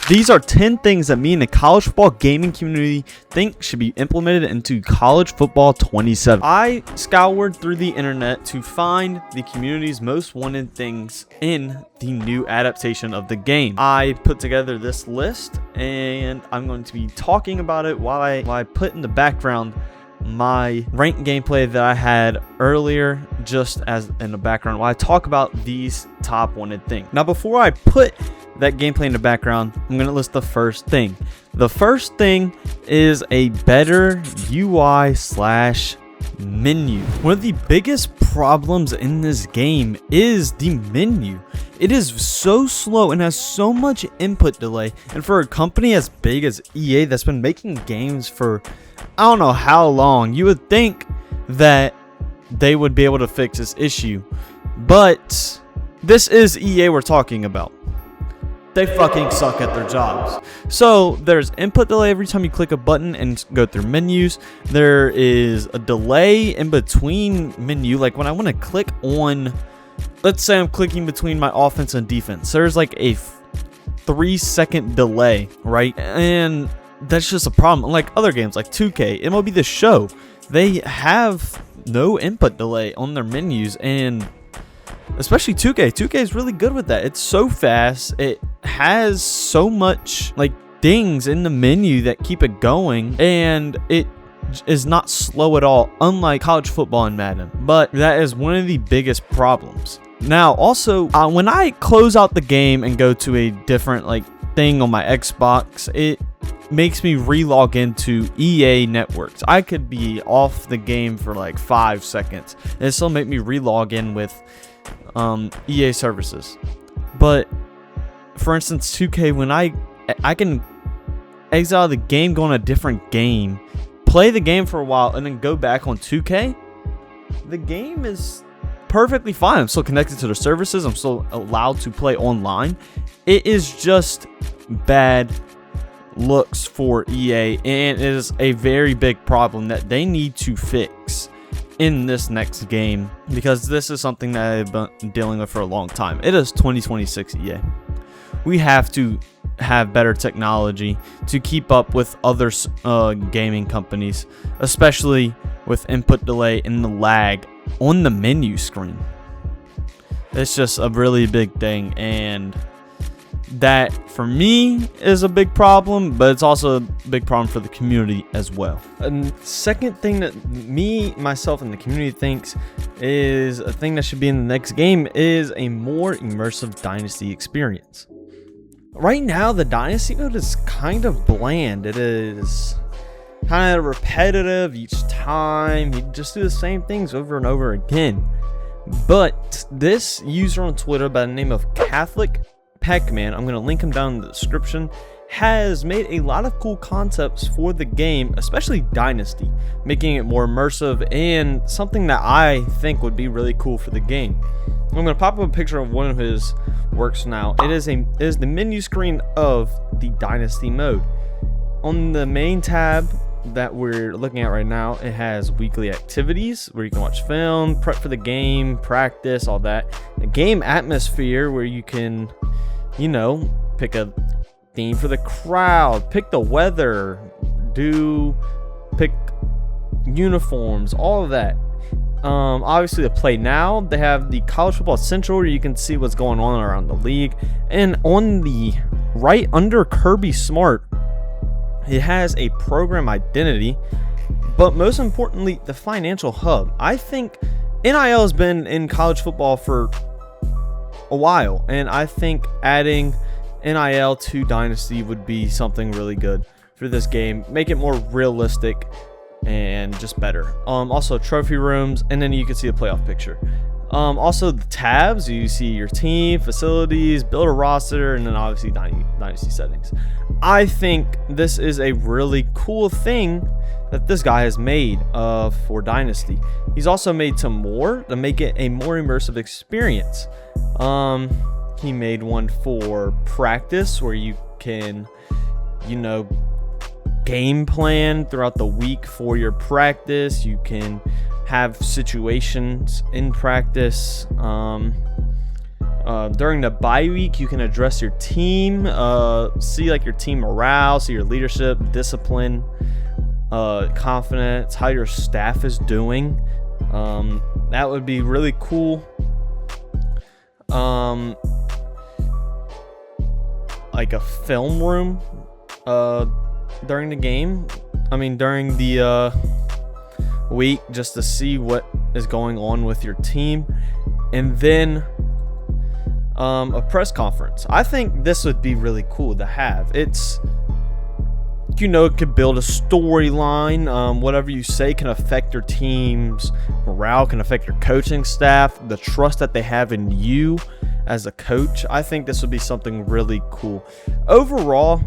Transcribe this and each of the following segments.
These are 10 things that me and the college football gaming community think should be implemented into college football 27. I scoured through the internet to find the community's most wanted things in the new adaptation of the game. I put together this list and I'm going to be talking about it while I put in the background my ranked gameplay that I had earlier, just as in the background while I talk about these top wanted things. Now, before I put that gameplay in the background, I'm going to list the first thing. The first thing is a better UI/menu. One of the biggest problems in this game is the menu. It is so slow and has so much input delay. And for a company as big as EA that's been making games for I don't know how long, you would think that they would be able to fix this issue. But this is EA we're talking about. They fucking suck at their jobs. So there's input delay every time you click a button and go through menus. There is a delay in between menu. Like when I want to click on, let's say I'm clicking between my offense and defense, there's like a 3-second delay, right? And that's just a problem. Unlike other games like 2K, MLB The Show, they have no input delay on their menus, and especially 2K. 2K is really good with that. It's so fast. It has so much like dings in the menu that keep it going, and it is not slow at all, unlike college football and Madden. But that is one of the biggest problems. Now, also, when I close out the game and go to a different like thing on my Xbox, it makes me re-log into EA networks. I could be off the game for like 5 seconds and it still make me re-log in with EA services. But for instance, 2K, when I can exile the game, go on a different game, play the game for a while, and then go back on 2K, the game is perfectly fine. I'm still connected to the services. I'm still allowed to play online. It is just bad looks for EA, and it is a very big problem that they need to fix in this next game, because this is something that I've been dealing with for a long time. It is 2026 EA. We have to have better technology to keep up with other gaming companies, especially with input delay and the lag on the menu screen. It's just a really big thing, and that for me is a big problem, but it's also a big problem for the community as well. And second thing that myself and the community thinks is a thing that should be in the next game is a more immersive Dynasty experience. Right now, the Dynasty mode is kind of bland. It is kind of repetitive each time. You just do the same things over and over again. But this user on Twitter by the name of Catholic Pac-Man, I'm going to link him down in the description, has made a lot of cool concepts for the game, especially Dynasty, making it more immersive and something that I think would be really cool for the game. I'm going to pop up a picture of one of his works now. It is the menu screen of the Dynasty mode. On the main tab that we're looking at right now, it has weekly activities where you can watch film, prep for the game, practice, all that. The game atmosphere where you can, pick a theme for the crowd, pick the weather, pick uniforms, all of that. Obviously the play now, they have the College Football Central where you can see what's going on around the league, and on the right under Kirby Smart, it has a program identity, but most importantly, the financial hub. I think NIL has been in college football for a while, and I think adding NIL to Dynasty would be something really good for this game. Make it more realistic and just better. Also trophy rooms, and then you can see a playoff picture. Also the tabs, you see your team, facilities, build a roster, and then obviously Dynasty settings. I think this is a really cool thing that this guy has made for Dynasty. He's also made some more to make it a more immersive experience. He made one for practice where you can, game plan throughout the week for your practice. You can have situations in practice. During the bye week, you can address your team, see like your team morale, see your leadership, discipline, confidence, how your staff is doing. That would be really cool. Like a film room during the game. During the week, just to see what is going on with your team. And then a press conference. I think this would be really cool to have. It's, it could build a storyline. Whatever you say can affect your team's morale, can affect your coaching staff, the trust that they have in you as a coach. I think this would be something really cool. Overall,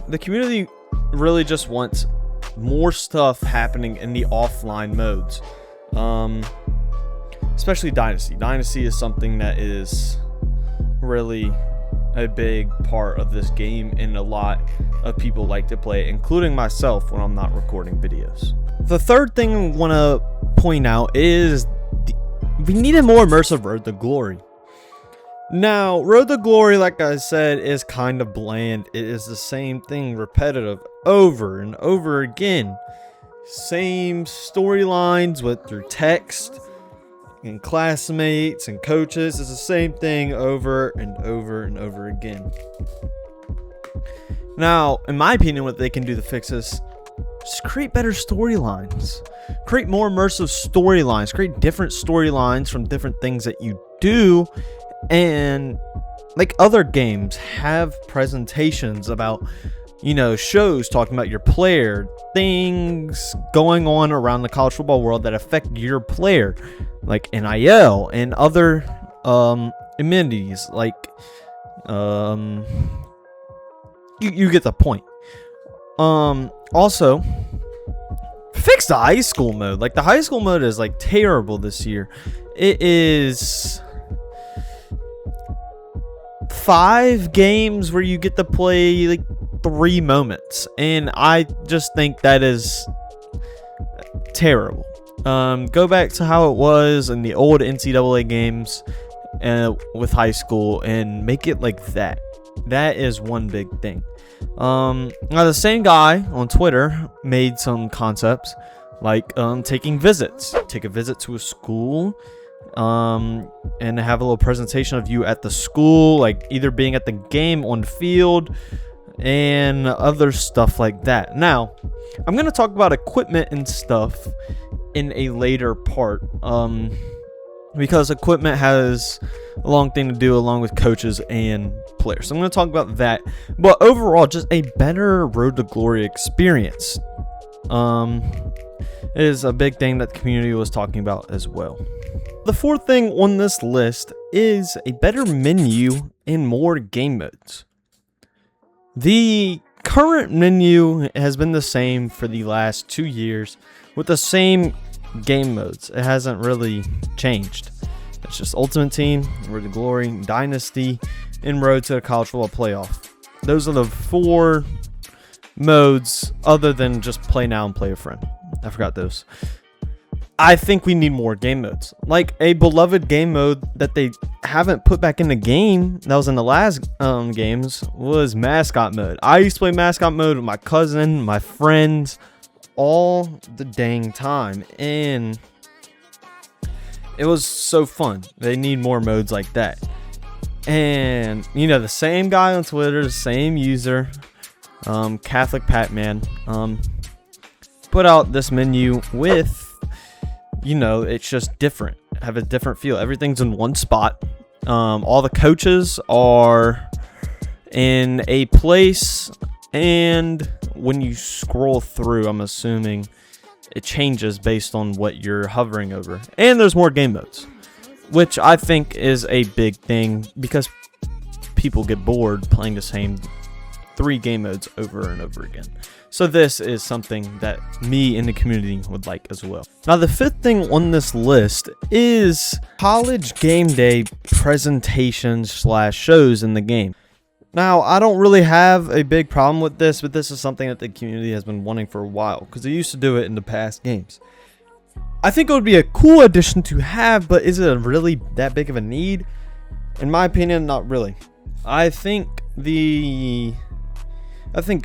the community really just wants more stuff happening in the offline modes. Especially Dynasty. Dynasty is something that is really a big part of this game, and a lot of people like to play it, including myself when I'm not recording videos. The third thing I want to point out is we need a more immersive Road to Glory. Now, Road to Glory, like I said, is kind of bland. It is the same thing, repetitive, over and over again. Same storylines with through text and classmates and coaches. It's the same thing over and over and over again. Now, in my opinion, what they can do to fix this, just create better storylines. Create more immersive storylines. Create different storylines from different things that you do. And like other games, have presentations about, shows talking about your player, things going on around the college football world that affect your player, like NIL and other amenities. Like, you get the point. Also, fix the high school mode. Like, the high school mode is like terrible this year. It is 5 games where you get to play like 3 moments, and I just think that is terrible. Go back to how it was in the old NCAA games with high school and make it like that. That is one big thing. Now, the same guy on Twitter made some concepts like taking visits. Take a visit to a school, and have a little presentation of you at the school, like either being at the game on the field and other stuff like that. Now, I'm going to talk about equipment and stuff in a later part, because equipment has a long thing to do along with coaches and players. So I'm going to talk about that. But overall, just a better Road to Glory experience is a big thing that the community was talking about as well. The fourth thing on this list is a better menu and more game modes. The current menu has been the same for the last 2 years with the same game modes. It hasn't really changed. It's just Ultimate Team, Road to Glory, Dynasty, and Road to the College Football Playoff. Those are the 4 modes other than just Play Now and Play a Friend. I forgot those. I think we need more game modes. Like a beloved game mode that they haven't put back in the game that was in the last games was mascot mode. I used to play mascot mode with my cousin, my friends, all the dang time, and it was so fun. They need more modes like that. And the same guy on Twitter, the same user, Catholic Patman, put out this menu with, it's just different. Have a different feel. Everything's in one spot. All the coaches are in a place, and when you scroll through, I'm assuming it changes based on what you're hovering over. And there's more game modes, which I think is a big thing because people get bored playing the same 3 game modes over and over again. So this is something that me and the community would like as well. Now, the 5th thing on this list is college game day presentations / shows in the game. Now, I don't really have a big problem with this, but this is something that the community has been wanting for a while because they used to do it in the past games. I think it would be a cool addition to have, but is it really that big of a need? In my opinion, not really. I think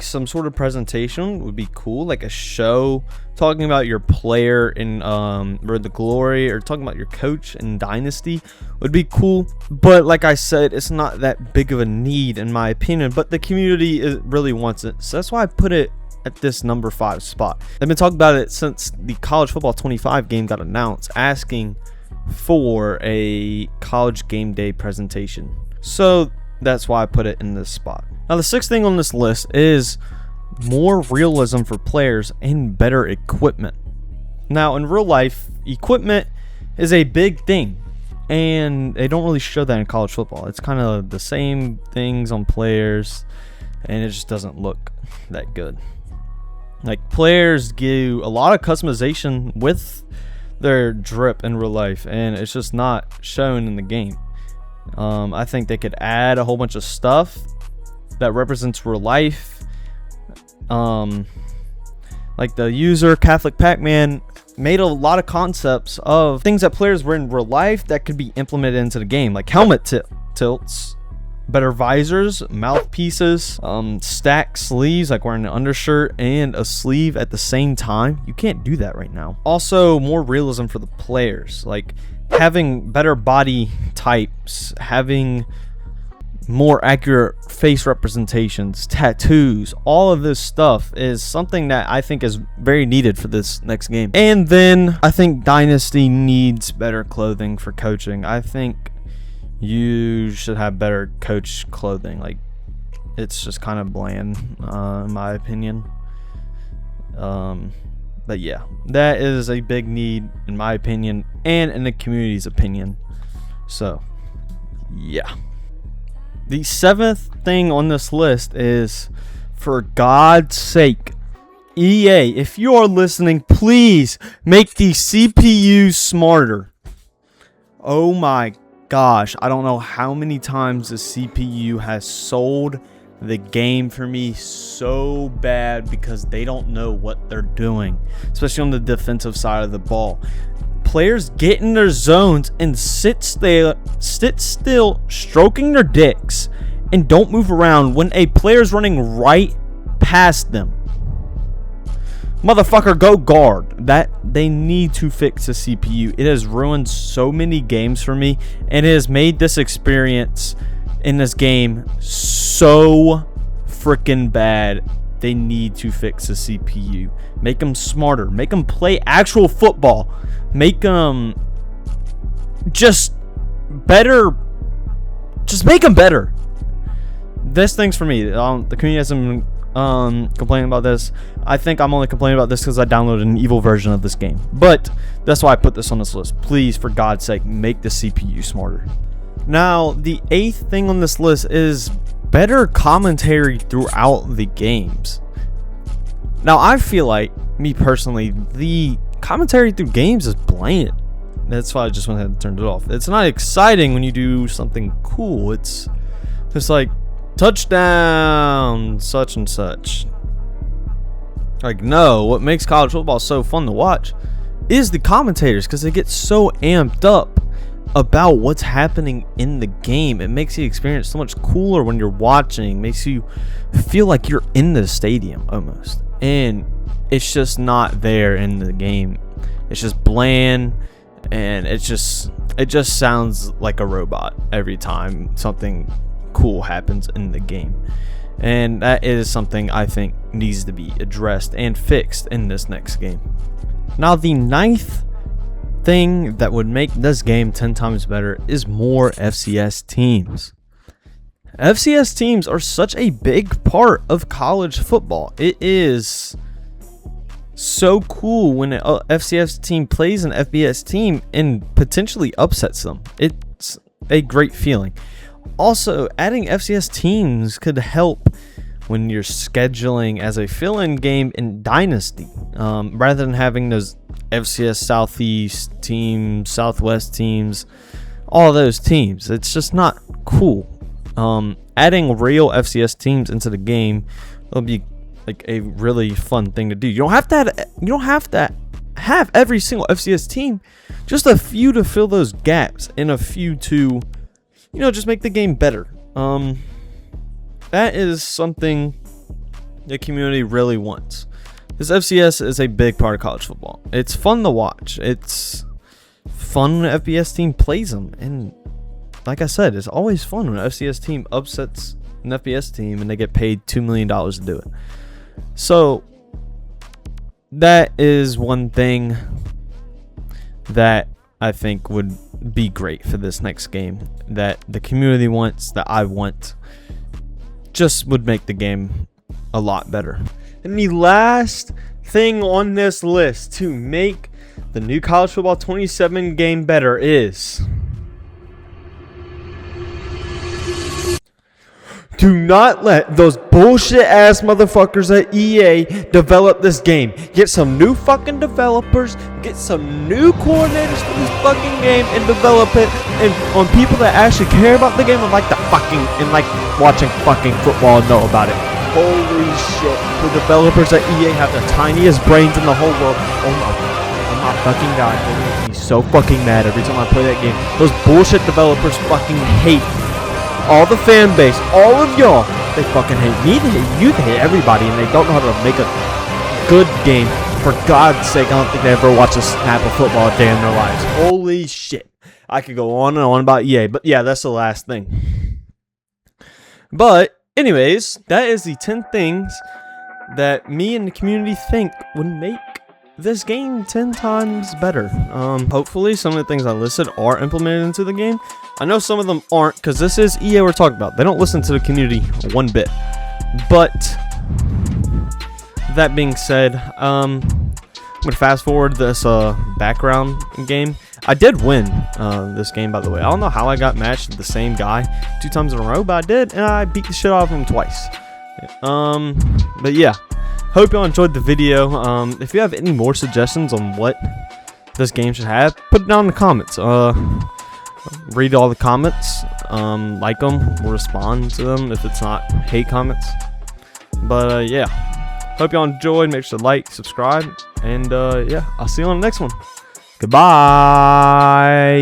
some sort of presentation would be cool, like a show talking about your player in Road to Glory, or talking about your coach in Dynasty would be cool. But like I said, it's not that big of a need in my opinion, but the community really wants it. So that's why I put it at this number 5 spot. I've been talking about it since the college football 25 game got announced, asking for a college game day presentation. So that's why I put it in this spot. Now, the 6th thing on this list is more realism for players and better equipment. Now, in real life, equipment is a big thing, and they don't really show that in college football. It's kind of the same things on players, and it just doesn't look that good. Like, players do a lot of customization with their drip in real life, and it's just not shown in the game. I think they could add a whole bunch of stuff that represents real life. Like the user Catholic Pac-Man made a lot of concepts of things that players were in real life that could be implemented into the game, like helmet tilts, better visors, mouthpieces, stack sleeves, like wearing an undershirt and a sleeve at the same time. You can't do that right now. Also, more realism for the players, like having better body types, having more accurate face representations, tattoos. All of this stuff is something that I think is very needed for this next game. And then I think Dynasty needs better clothing for coaching. I think you should have better coach clothing. Like, it's just kind of bland, in my opinion. But yeah, that is a big need in my opinion and in the community's opinion. So yeah. The 7th thing on this list is, for God's sake, EA, if you are listening, please make the CPU smarter. Oh my gosh, I don't know how many times the CPU has sold the game for me so bad because they don't know what they're doing, especially on the defensive side of the ball. Players get in their zones and sit still, stroking their dicks, and don't move around when a player's running right past them. Motherfucker, go guard. That they need to fix the CPU. It has ruined so many games for me, and it has made this experience in this game so freaking bad. They need to fix the CPU. Make them smarter. Make them play actual football. Make them just better. Just make them better. This thing's for me. The community hasn't been complaining about this. I think I'm only complaining about this because I downloaded an evil version of this game. But that's why I put this on this list. Please, for God's sake, make the CPU smarter. Now, the 8th thing on this list is better commentary throughout the games. Now, I feel like, me personally, the commentary through games is bland. That's why I just went ahead and turned it off. It's not exciting when you do something cool. It's just like, touchdown, such and such. Like, no, what makes college football so fun to watch is the commentators, because they get so amped up about what's happening in the game. It makes the experience so much cooler when you're watching. Makes you feel like you're in the stadium almost, and it's just not there in the game. It's just bland, and it just sounds like a robot every time something cool happens in the game. And that is something I think needs to be addressed and fixed in this next game. Now, the 9th thing that would make this game 10 times better is more FCS teams. FCS teams are such a big part of college football. It is so cool when an FCS team plays an FBS team and potentially upsets them. It's a great feeling. Also, adding FCS teams could help when you're scheduling as a fill-in game in Dynasty, rather than having those FCS Southeast teams, Southwest teams, all those teams. It's just not cool. Adding real FCS teams into the game will be like a really fun thing to do. You don't have to have every single FCS team, just a few to fill those gaps and a few to just make the game better. That is something the community really wants. Because FCS is a big part of college football. It's fun to watch. It's fun when an FBS team plays them. And like I said, it's always fun when an FCS team upsets an FBS team and they get paid $2 million to do it. So that is one thing that I think would be great for this next game, that the community wants, that I want, just would make the game a lot better. And the last thing on this list to make the new College Football 27 game better is do not let those bullshit ass motherfuckers at EA develop this game. Get some new fucking developers, get some new coordinators for this fucking game, and develop it and on people that actually care about the game and like watching fucking football and know about it. Holy shit. The developers at EA have the tiniest brains in the whole world. Oh my fucking god. They make me so fucking mad every time I play that game. Those bullshit developers fucking hate all the fan base, all of y'all. They fucking hate me, they hate you, they hate everybody, and they don't know how to make a good game. For God's sake, I don't think they ever watch a snap of football a day in their lives. Holy shit. I could go on and on about EA, but yeah, that's the last thing. But anyways, that is the 10 things that me and the community think would make this game 10 times better. Hopefully some of the things I listed are implemented into the game. I know some of them aren't, because this is EA we're talking about. They don't listen to the community one bit. But that being said, I'm gonna fast forward this background game. I did win this game, by the way. I don't know how I got matched with the same guy 2 times in a row, but I did, and I beat the shit out of him twice. But yeah, hope y'all enjoyed the video. If you have any more suggestions on what this game should have, put it down in the comments. Read all the comments, like them, respond to them if it's not hate comments. But yeah, hope y'all enjoyed. Make sure to like, subscribe, and yeah, I'll see you on the next one. Goodbye.